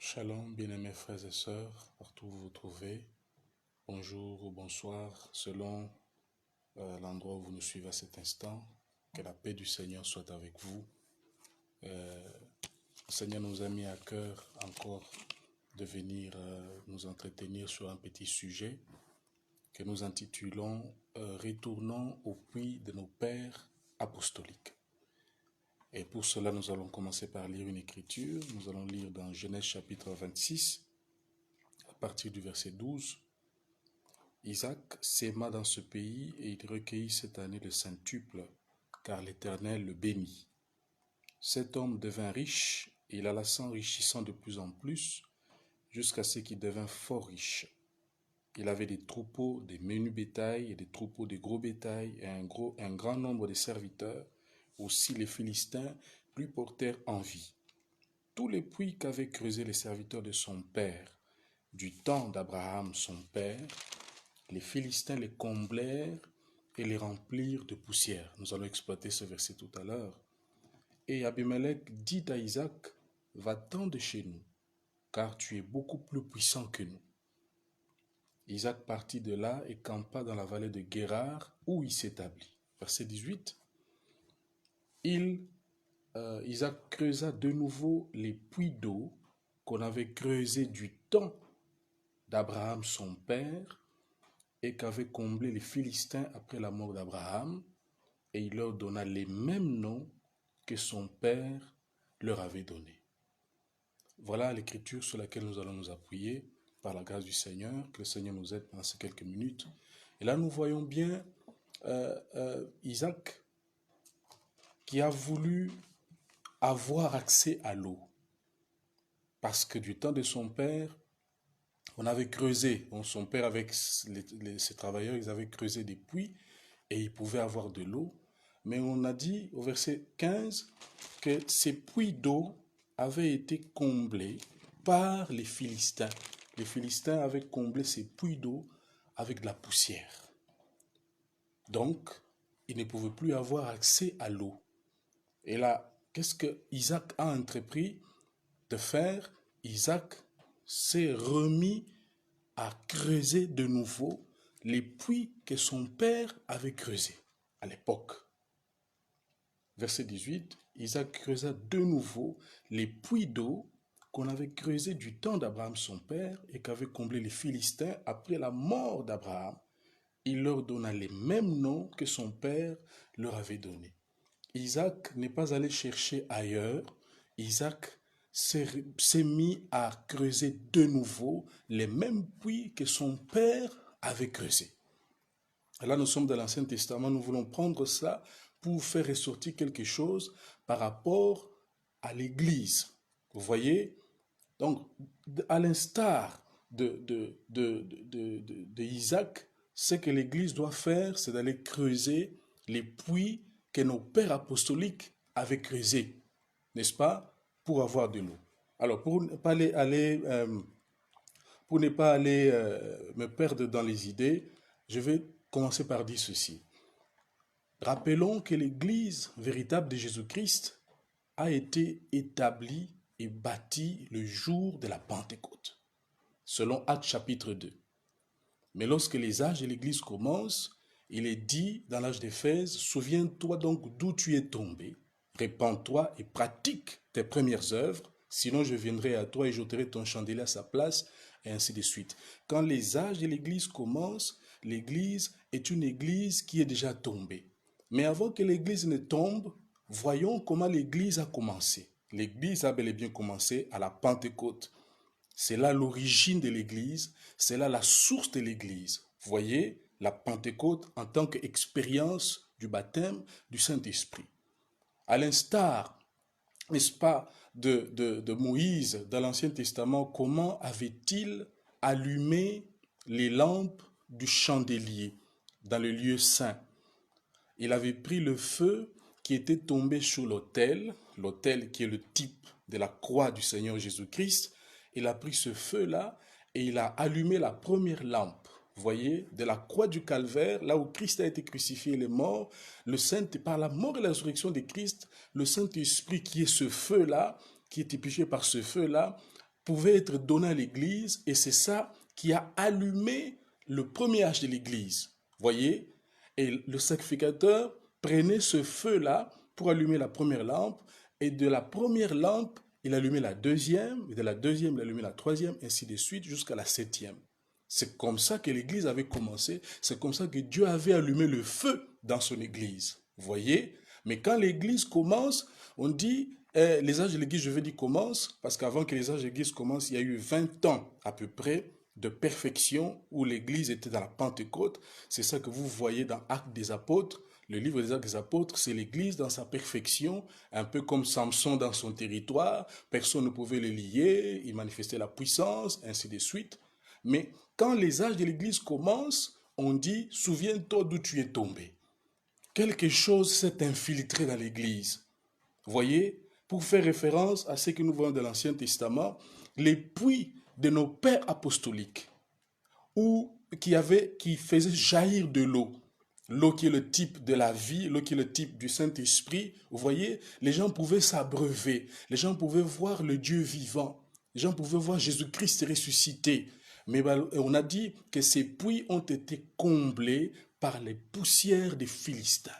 Shalom, bien-aimés frères et sœurs, partout où vous vous trouvez. Bonjour ou bonsoir, selon l'endroit où vous nous suivez à cet instant. Que la paix du Seigneur soit avec vous. Le Seigneur nous a mis à cœur encore de venir nous entretenir sur un petit sujet que nous intitulons Retournons au puits de nos pères apostoliques. Et pour cela, nous allons commencer par lire une écriture. Nous allons lire dans Genèse chapitre 26, à partir du verset 12. Isaac s'aima dans ce pays et il recueillit cette année le centuple, car l'Éternel le bénit. Cet homme devint riche et il alla s'enrichissant de plus en plus jusqu'à ce qu'il devint fort riche. Il avait des troupeaux, des menus bétails et des troupeaux de gros bétail et un grand nombre de serviteurs. Aussi les Philistins lui portèrent envie. Tous les puits qu'avaient creusés les serviteurs de son père, du temps d'Abraham son père, les Philistins les comblèrent et les remplirent de poussière. Nous allons exploiter ce verset tout à l'heure. Et Abimelech dit à Isaac, « Va-t'en de chez nous, car tu es beaucoup plus puissant que nous. » Isaac partit de là et campa dans la vallée de Guérar, où il s'établit. Verset 18. Isaac creusa de nouveau les puits d'eau qu'on avait creusés du temps d'Abraham son père et qu'avaient comblé les Philistins après la mort d'Abraham, et il leur donna les mêmes noms que son père leur avait donnés. Voilà l'écriture sur laquelle nous allons nous appuyer par la grâce du Seigneur, que le Seigneur nous aide pendant ces quelques minutes. Et là, nous voyons bien Isaac qui a voulu avoir accès à l'eau. Parce que du temps de son père, on avait creusé, son père avec ses travailleurs, ils avaient creusé des puits et ils pouvaient avoir de l'eau. Mais on a dit au verset 15 que ces puits d'eau avaient été comblés par les Philistins. Les Philistins avaient comblé ces puits d'eau avec de la poussière. Donc, ils ne pouvaient plus avoir accès à l'eau. Et là, qu'est-ce que Isaac a entrepris de faire? Isaac s'est remis à creuser de nouveau les puits que son père avait creusés à l'époque. Verset 18, Isaac creusa de nouveau les puits d'eau qu'on avait creusés du temps d'Abraham son père et qu'avaient comblé les Philistins après la mort d'Abraham. Il leur donna les mêmes noms que son père leur avait donnés. Isaac n'est pas allé chercher ailleurs. Isaac s'est mis à creuser de nouveau les mêmes puits que son père avait creusés. Là, nous sommes dans l'Ancien Testament, nous voulons prendre ça pour faire ressortir quelque chose par rapport à l'Église. Vous voyez? Donc, à l'instar de Isaac, ce que l'Église doit faire, c'est d'aller creuser les puits que nos pères apostoliques avaient creusés, n'est-ce pas, pour avoir de l'eau. Alors, pour ne pas me perdre dans les idées, je vais commencer par dire ceci. Rappelons que l'Église véritable de Jésus-Christ a été établie et bâtie le jour de la Pentecôte, selon Actes chapitre 2. Mais lorsque les âges de l'Église commencent, il est dit dans l'âge d'Éphèse, « Souviens-toi donc d'où tu es tombé, répands-toi et pratique tes premières œuvres, sinon je viendrai à toi et j'ôterai ton chandelier à sa place, et ainsi de suite. » Quand les âges de l'Église commencent, l'Église est une Église qui est déjà tombée. Mais avant que l'Église ne tombe, voyons comment l'Église a commencé. L'Église a bel et bien commencé à la Pentecôte. C'est là l'origine de l'Église, c'est là la source de l'Église. Vous voyez, la Pentecôte en tant qu'expérience du baptême du Saint-Esprit. À l'instar, n'est-ce pas, de Moïse dans l'Ancien Testament, comment avait-il allumé les lampes du chandelier dans le lieu saint? Il avait pris le feu qui était tombé sur l'autel qui est le type de la croix du Seigneur Jésus-Christ. Il a pris ce feu-là et il a allumé la première lampe. Vous voyez, de la croix du calvaire, là où Christ a été crucifié et est mort, par la mort et la résurrection de Christ, le Saint-Esprit qui est ce feu-là, qui est épluché par ce feu-là, pouvait être donné à l'Église et c'est ça qui a allumé le premier âge de l'Église. Voyez? Et le sacrificateur prenait ce feu-là pour allumer la première lampe et de la première lampe, il allumait la deuxième, et de la deuxième, il allumait la troisième, ainsi de suite jusqu'à la septième. C'est comme ça que l'Église avait commencé, c'est comme ça que Dieu avait allumé le feu dans son Église. Vous voyez? Mais quand l'Église commence, on dit, les âges de l'Église, je veux dire commence, parce qu'avant que les âges de l'Église commencent, il y a eu 20 ans à peu près de perfection où l'Église était dans la Pentecôte. C'est ça que vous voyez dans Actes des Apôtres. Le livre des Actes des Apôtres, c'est l'Église dans sa perfection, un peu comme Samson dans son territoire. Personne ne pouvait le lier, il manifestait la puissance, ainsi de suite. Mais quand les âges de l'Église commencent, on dit, souviens-toi d'où tu es tombé. Quelque chose s'est infiltré dans l'Église. Voyez, pour faire référence à ce que nous voyons dans l'Ancien Testament, les puits de nos pères apostoliques, qui faisaient jaillir de l'eau. L'eau qui est le type de la vie, l'eau qui est le type du Saint-Esprit. Vous voyez, les gens pouvaient s'abreuver, les gens pouvaient voir le Dieu vivant, les gens pouvaient voir Jésus-Christ ressuscité. Mais on a dit que ces puits ont été comblés par les poussières des Philistins.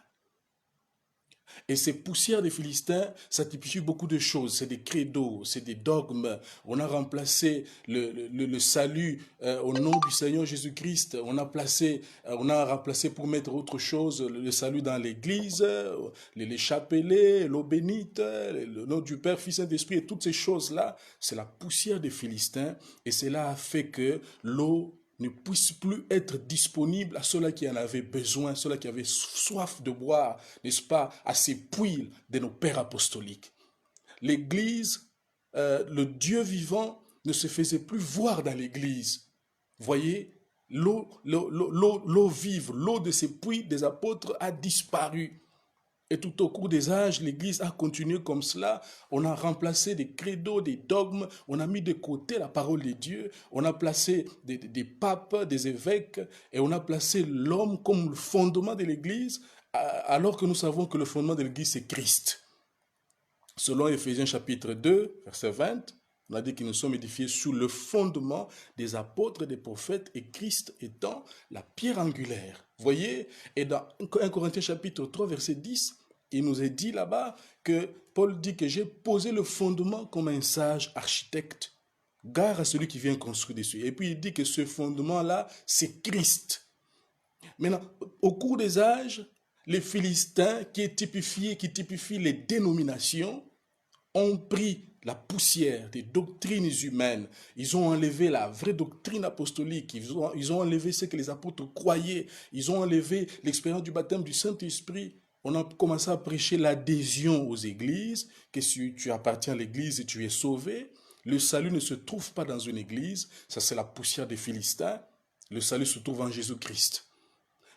Et ces poussières des Philistins, ça typifie beaucoup de choses. C'est des credos, c'est des dogmes. On a remplacé le salut au nom du Seigneur Jésus-Christ. On a remplacé pour mettre autre chose le salut dans l'église, les chapelets, l'eau bénite, le nom du Père, Fils et Saint-Esprit. Et toutes ces choses-là, c'est la poussière des Philistins. Et cela a fait que l'eau ne puisse plus être disponible à ceux-là qui en avaient besoin, ceux-là qui avaient soif de boire, n'est-ce pas, à ces puits de nos pères apostoliques. L'Église, le Dieu vivant ne se faisait plus voir dans l'Église. Voyez, l'eau vive, l'eau de ces puits des apôtres a disparu. Et tout au cours des âges, l'Église a continué comme cela. On a remplacé des credos, des dogmes. On a mis de côté la parole de Dieu. On a placé des papes, des évêques. Et on a placé l'homme comme le fondement de l'Église, alors que nous savons que le fondement de l'Église, c'est Christ. Selon Éphésiens chapitre 2, verset 20, on a dit que nous sommes édifiés sous le fondement des apôtres, des prophètes, et Christ étant la pierre angulaire. Voyez, et dans 1 Corinthiens chapitre 3, verset 10, il nous est dit là-bas que Paul dit que j'ai posé le fondement comme un sage architecte. Gare à celui qui vient construire dessus. Et puis il dit que ce fondement-là, c'est Christ. Maintenant, au cours des âges, les Philistins qui typifient les dénominations ont pris la poussière des doctrines humaines. Ils ont enlevé la vraie doctrine apostolique. Ils ont enlevé ce que les apôtres croyaient. Ils ont enlevé l'expérience du baptême du Saint-Esprit. On a commencé à prêcher l'adhésion aux églises, que si tu appartiens à l'église et tu es sauvé, le salut ne se trouve pas dans une église. Ça, c'est la poussière des Philistins. Le salut se trouve en Jésus-Christ.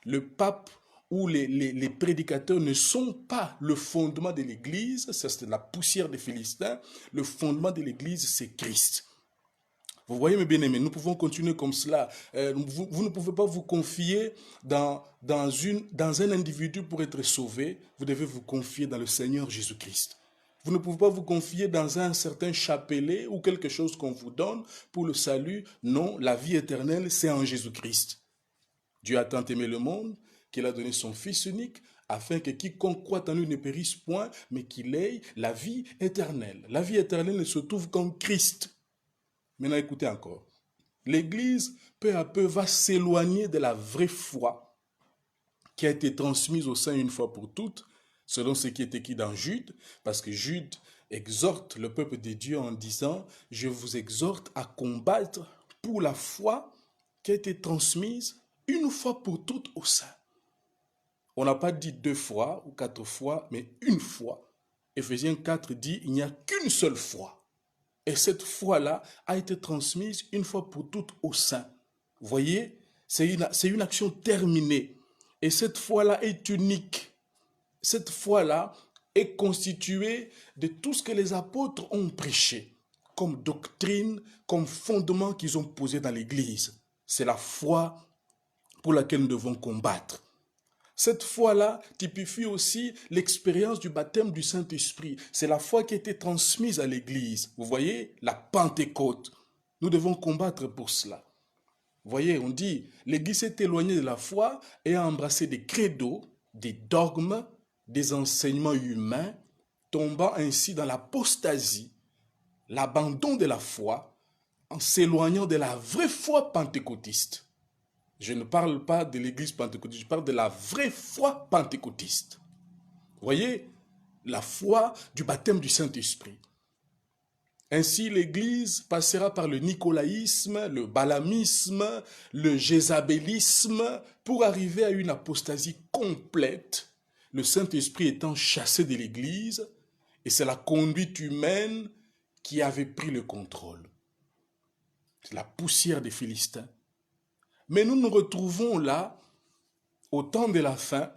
Le pape où les prédicateurs ne sont pas le fondement de l'Église, ça c'est la poussière des Philistins, le fondement de l'Église c'est Christ. Vous voyez mes bien-aimés, nous pouvons continuer comme cela. Vous ne pouvez pas vous confier dans un individu pour être sauvé, vous devez vous confier dans le Seigneur Jésus-Christ. Vous ne pouvez pas vous confier dans un certain chapelet ou quelque chose qu'on vous donne pour le salut. Non, la vie éternelle c'est en Jésus-Christ. Dieu a tant aimé le monde qu'il a donné son Fils unique, afin que quiconque croit en lui ne périsse point, mais qu'il ait la vie éternelle. La vie éternelle ne se trouve qu'en Christ. Maintenant, écoutez encore. L'Église, peu à peu, va s'éloigner de la vraie foi qui a été transmise au sein une fois pour toutes, selon ce qui est écrit dans Jude, parce que Jude exhorte le peuple de Dieu en disant « Je vous exhorte à combattre pour la foi qui a été transmise une fois pour toutes au sein. » On n'a pas dit 2 fois ou 4 fois, mais une fois. Éphésiens 4 dit, il n'y a qu'une seule foi. Et cette foi-là a été transmise une fois pour toutes au sein. Vous voyez, c'est une action terminée. Et cette foi-là est unique. Cette foi-là est constituée de tout ce que les apôtres ont prêché, comme doctrine, comme fondement qu'ils ont posé dans l'Église. C'est la foi pour laquelle nous devons combattre. Cette foi-là typifie aussi l'expérience du baptême du Saint-Esprit. C'est la foi qui a été transmise à l'Église. Vous voyez, la Pentecôte. Nous devons combattre pour cela. Vous voyez, on dit, l'Église s'est éloignée de la foi et a embrassé des credos, des dogmes, des enseignements humains, tombant ainsi dans l'apostasie, l'abandon de la foi, en s'éloignant de la vraie foi pentecôtiste. Je ne parle pas de l'église pentecôtiste, je parle de la vraie foi pentecôtiste. Vous voyez, la foi du baptême du Saint-Esprit. Ainsi, l'église passera par le nicolaïsme, le balamisme, le jézabélisme, pour arriver à une apostasie complète, le Saint-Esprit étant chassé de l'église, et c'est la conduite humaine qui avait pris le contrôle. C'est la poussière des Philistins. Mais nous nous retrouvons là, au temps de la fin,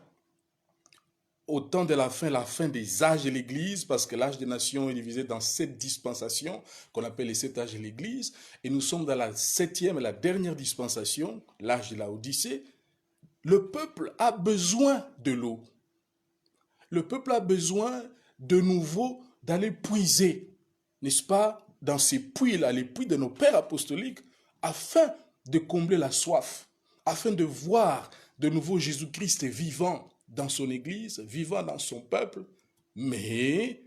la fin des âges de l'Église, parce que l'âge des nations est divisé dans 7 dispensations, qu'on appelle les 7 âges de l'Église, et nous sommes dans la 7e et la dernière dispensation, l'âge de la Odyssée. Le peuple a besoin de l'eau. Le peuple a besoin de nouveau d'aller puiser, n'est-ce pas, dans ces puits-là, les puits de nos pères apostoliques, afin de combler la soif, afin de voir de nouveau Jésus-Christ vivant dans son Église, vivant dans son peuple, mais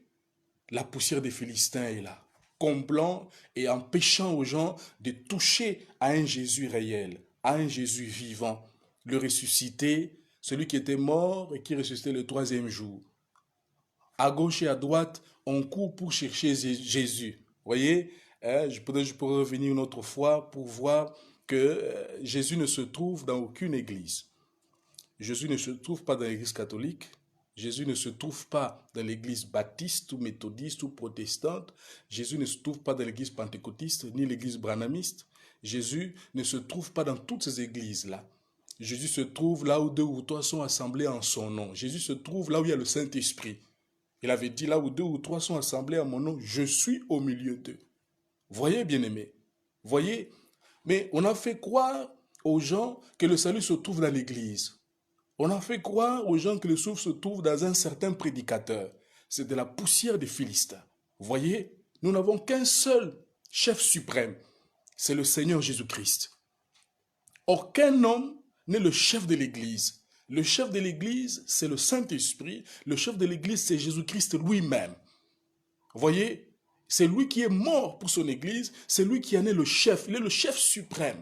la poussière des Philistins est là, comblant et empêchant aux gens de toucher à un Jésus réel, à un Jésus vivant, le ressuscité, celui qui était mort et qui ressuscitait le 3e jour. À gauche et à droite, on court pour chercher Jésus. Vous voyez, je pourrais revenir une autre fois pour voir que Jésus ne se trouve dans aucune église. Jésus ne se trouve pas dans l'église catholique. Jésus ne se trouve pas dans l'église baptiste ou méthodiste ou protestante. Jésus ne se trouve pas dans l'église pentecôtiste ni l'église branhamiste. Jésus ne se trouve pas dans toutes ces églises-là. Jésus se trouve là où 2 ou 3 sont assemblés en son nom. Jésus se trouve là où il y a le Saint-Esprit. Il avait dit là où 2 ou 3 sont assemblés en mon nom, je suis au milieu d'eux. Voyez, bien-aimés, voyez, mais on a fait croire aux gens que le salut se trouve dans l'église. On a fait croire aux gens que le salut se trouve dans un certain prédicateur. C'est de la poussière des Philistins. Voyez, nous n'avons qu'un seul chef suprême, c'est le Seigneur Jésus-Christ. Aucun homme n'est le chef de l'église. Le chef de l'église, c'est le Saint-Esprit. Le chef de l'église, c'est Jésus-Christ lui-même. Voyez, c'est lui qui est mort pour son église, c'est lui qui en est le chef, il est le chef suprême.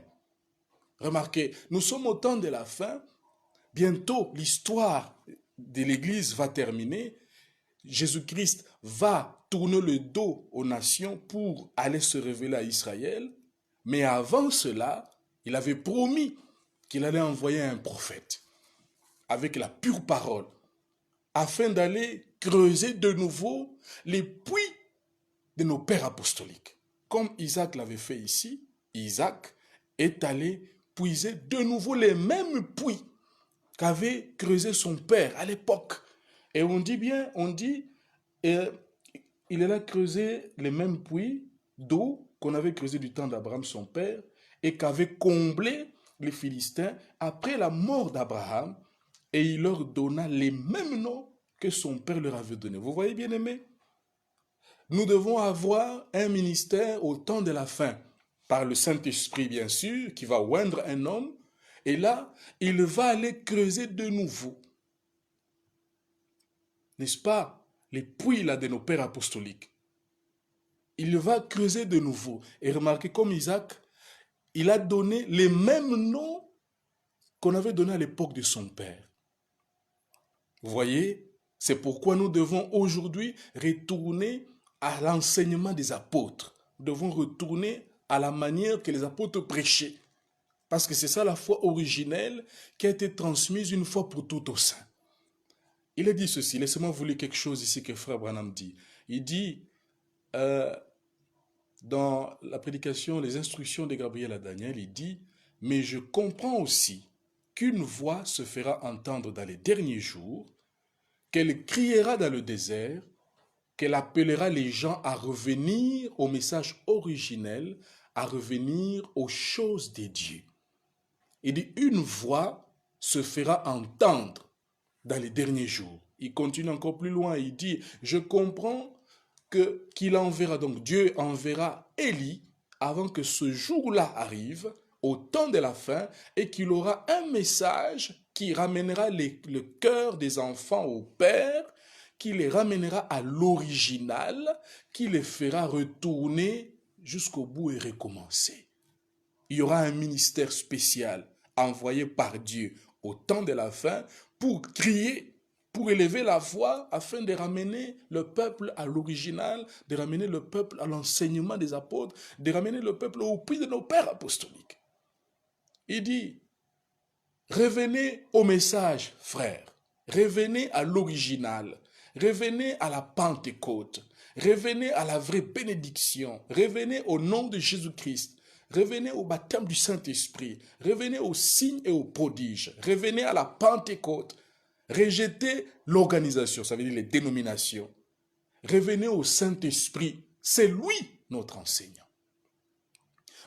Remarquez, nous sommes au temps de la fin, bientôt l'histoire de l'église va terminer, Jésus-Christ va tourner le dos aux nations pour aller se révéler à Israël, mais avant cela, il avait promis qu'il allait envoyer un prophète avec la pure parole, afin d'aller creuser de nouveau les puits de nos pères apostoliques. Comme Isaac l'avait fait ici, Isaac est allé puiser de nouveau les mêmes puits qu'avait creusé son père à l'époque. Et on dit bien, il a creusé les mêmes puits d'eau qu'on avait creusé du temps d'Abraham, son père, et qu'avaient comblé les Philistins après la mort d'Abraham, et il leur donna les mêmes noms que son père leur avait donnés. Vous voyez, bien aimés? Nous devons avoir un ministère au temps de la fin, par le Saint-Esprit bien sûr, qui va oindre un homme, et là, il va aller creuser de nouveau, n'est-ce pas, les puits là de nos pères apostoliques. Il va creuser de nouveau, et remarquez comme Isaac, il a donné les mêmes noms qu'on avait donnés à l'époque de son père. Vous voyez, c'est pourquoi nous devons aujourd'hui retourner à l'enseignement des apôtres. Nous devons retourner à la manière que les apôtres prêchaient. Parce que c'est ça la foi originelle qui a été transmise une fois pour toutes aux saints. Il a dit ceci, laissez-moi vous lire quelque chose ici que Frère Branham dit. Il dit, dans la prédication, les instructions de Gabriel à Daniel, il dit, « Mais je comprends aussi qu'une voix se fera entendre dans les derniers jours, qu'elle criera dans le désert, qu'elle appellera les gens à revenir au message originel, à revenir aux choses des dieux. » Il dit, une voix se fera entendre dans les derniers jours. Il continue encore plus loin, il dit, je comprends qu'il enverra, donc Dieu enverra Élie avant que ce jour-là arrive, au temps de la fin, et qu'il aura un message qui ramènera le cœur des enfants au Père, qui les ramènera à l'original, qui les fera retourner jusqu'au bout et recommencer. Il y aura un ministère spécial envoyé par Dieu au temps de la fin pour crier, pour élever la voix afin de ramener le peuple à l'original, de ramener le peuple à l'enseignement des apôtres, de ramener le peuple au puits de nos pères apostoliques. Il dit, revenez au message, frères, revenez à l'original, revenez à la Pentecôte, revenez à la vraie bénédiction, revenez au nom de Jésus-Christ. Revenez au baptême du Saint-Esprit. Revenez aux signes et aux prodiges. Revenez à la Pentecôte. Rejetez l'organisation, ça veut dire les dénominations. Revenez au Saint-Esprit. C'est lui notre enseignant.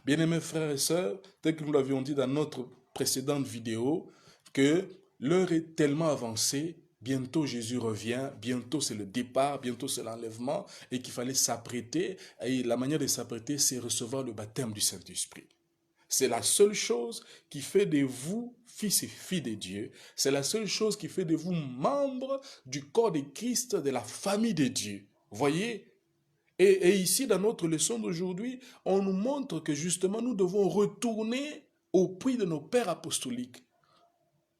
Bien-aimés frères et sœurs, tel que nous l'avions dit dans notre précédente vidéo, que l'heure est tellement avancée, bientôt Jésus revient, bientôt c'est le départ, bientôt c'est l'enlèvement, et qu'il fallait s'apprêter, et la manière de s'apprêter, c'est recevoir le baptême du Saint-Esprit. C'est la seule chose qui fait de vous fils et filles de Dieu, c'est la seule chose qui fait de vous membres du corps de Christ, de la famille de Dieu. Voyez ? Et ici, dans notre leçon d'aujourd'hui, on nous montre que justement, nous devons retourner au puits de nos pères apostoliques.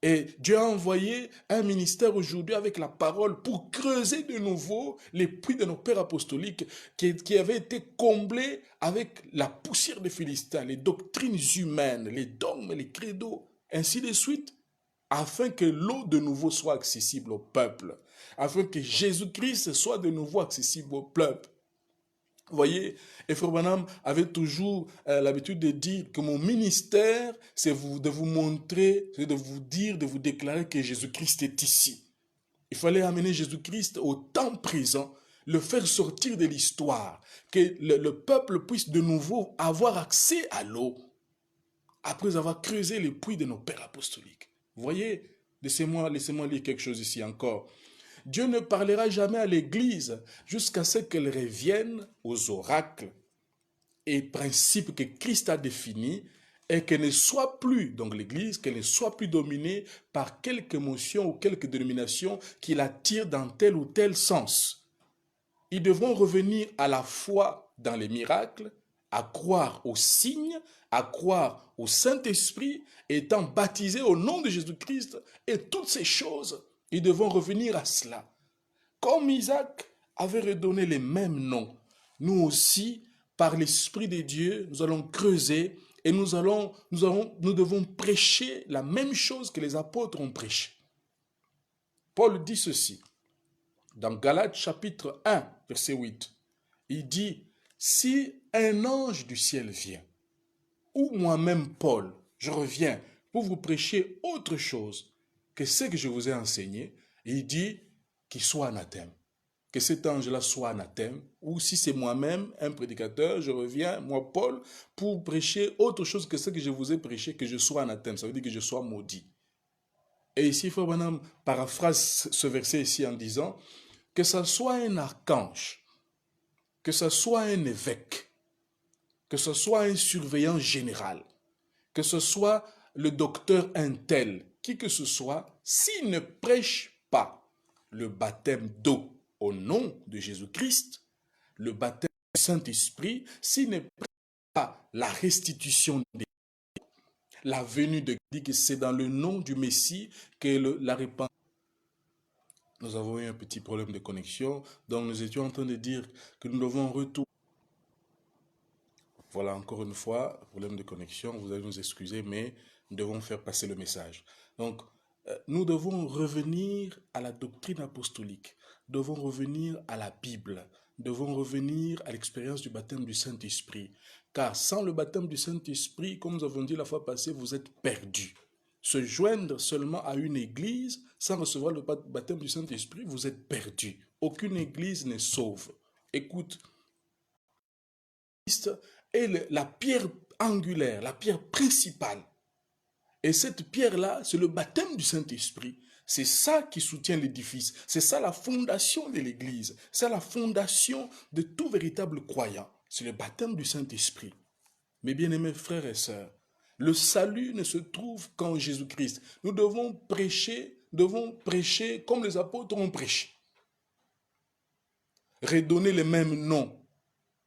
Et Dieu a envoyé un ministère aujourd'hui avec la parole pour creuser de nouveau les puits de nos pères apostoliques qui avaient été comblés avec la poussière des Philistins, les doctrines humaines, les dogmes, les credos, ainsi de suite, afin que l'eau de nouveau soit accessible au peuple, afin que Jésus-Christ soit de nouveau accessible au peuple. Vous voyez, et Frère Branham avait toujours l'habitude de dire que mon ministère, c'est de vous montrer, c'est de vous dire, de vous déclarer que Jésus-Christ est ici. Il fallait amener Jésus-Christ au temps présent, le faire sortir de l'histoire, que le peuple puisse de nouveau avoir accès à l'eau, après avoir creusé les puits de nos pères apostoliques. Vous voyez, laissez-moi lire quelque chose ici encore. Dieu ne parlera jamais à l'Église jusqu'à ce qu'elle revienne aux oracles et principes que Christ a définis et qu'elle ne soit plus, donc l'Église, qu'elle ne soit plus dominée par quelque émotion ou quelque dénomination qui la tire dans tel ou tel sens. Ils devront revenir à la foi dans les miracles, à croire aux signes, à croire au Saint-Esprit, étant baptisés au nom de Jésus-Christ et toutes ces choses. Ils devront revenir à cela. Comme Isaac avait redonné les mêmes noms, nous aussi, par l'Esprit de Dieu, nous allons creuser et nous devons prêcher la même chose que les apôtres ont prêché. Paul dit ceci, dans Galates chapitre 1, verset 8. Il dit, si un ange du ciel vient, ou moi-même Paul, je reviens pour vous prêcher autre chose que ce que je vous ai enseigné, il dit qu'il soit anathème. Que cet ange-là soit anathème, ou si c'est moi-même, un prédicateur, je reviens, moi Paul, pour prêcher autre chose que ce que je vous ai prêché, que je sois anathème, ça veut dire que je sois maudit. Et ici, Frère Branham paraphrase ce verset ici en disant, que ce soit un archange, que ce soit un évêque, que ce soit un surveillant général, que ce soit le docteur Intel, qui que ce soit, s'il ne prêche pas le baptême d'eau au nom de Jésus-Christ, le baptême du Saint-Esprit, s'il ne prêche pas la restitution des la venue de Christ, que c'est dans le nom du Messie que la repentance. Nous avons eu un petit problème de connexion, donc nous étions en train de dire que nous devons retourner. Voilà, encore une fois, problème de connexion, vous allez nous excuser, mais nous devons faire passer le message. Donc, nous devons revenir à la doctrine apostolique, nous devons revenir à la Bible, nous devons revenir à l'expérience du baptême du Saint-Esprit. Car sans le baptême du Saint-Esprit, comme nous avons dit la fois passée, vous êtes perdus. Se joindre seulement à une église sans recevoir le baptême du Saint-Esprit, vous êtes perdus. Aucune église n'est sauve. Écoute, Christ est la pierre angulaire, la pierre principale. Et cette pierre-là, c'est le baptême du Saint-Esprit. C'est ça qui soutient l'édifice. C'est ça la fondation de l'Église. C'est la fondation de tout véritable croyant. C'est le baptême du Saint-Esprit. Mes bien-aimés frères et sœurs, le salut ne se trouve qu'en Jésus-Christ. Nous devons prêcher comme les apôtres ont prêché. Redonner les mêmes noms